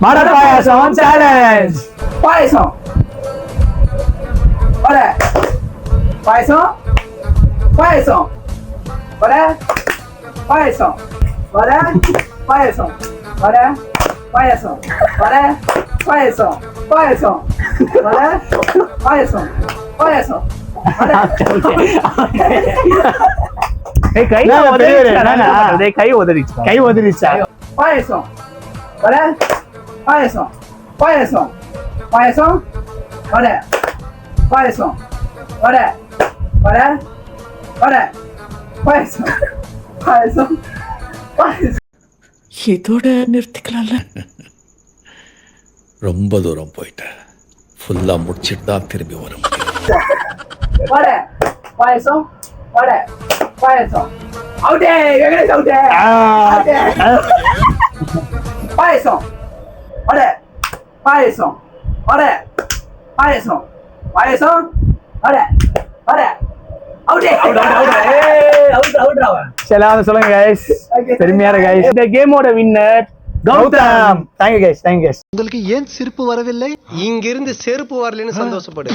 வடை பாயாசம் challenge. பாயசம் வடை பாயசம் பாயசம் வடை பாயசம் வடை பாயசம் வடை பாயசம் வடை பாயசம் பாயசம் வடை பாயசம் பாயசம் கை உதறிச்சு. கை உதறிச்சா? பாயசம் வடை பாயசம் பாயசம் பாயசம் வடை பாயசம் வடை வடை வடை பாயசம் பாயசம் பாயசம். இதோட நிறுத்திக்கலாம்ல. ரொம்ப தூரம் போயிட்டேன். ஃபுல்லா முடிச்சிட்டு தான் திரும்பி வரும். வடை பாயசம் வடை பாயசம் அவுட்டே வெங்கடேஷ் அவுட்டே. பாயசம் வடை பாயசம் வடை பாயசம் பாயசம் வடை வடை அவுட்டே சரி சொல்லுங்க கைஸ். பெருமையான கைஸ். இந்த கேமோட வின்னர் கௌதம். Thank you guys. உங்களுக்கு ஏன் சிரிப்பு வரவில்லை? இங்கிருந்து செருப்பு வரலன்னு சந்தோஷப்படு.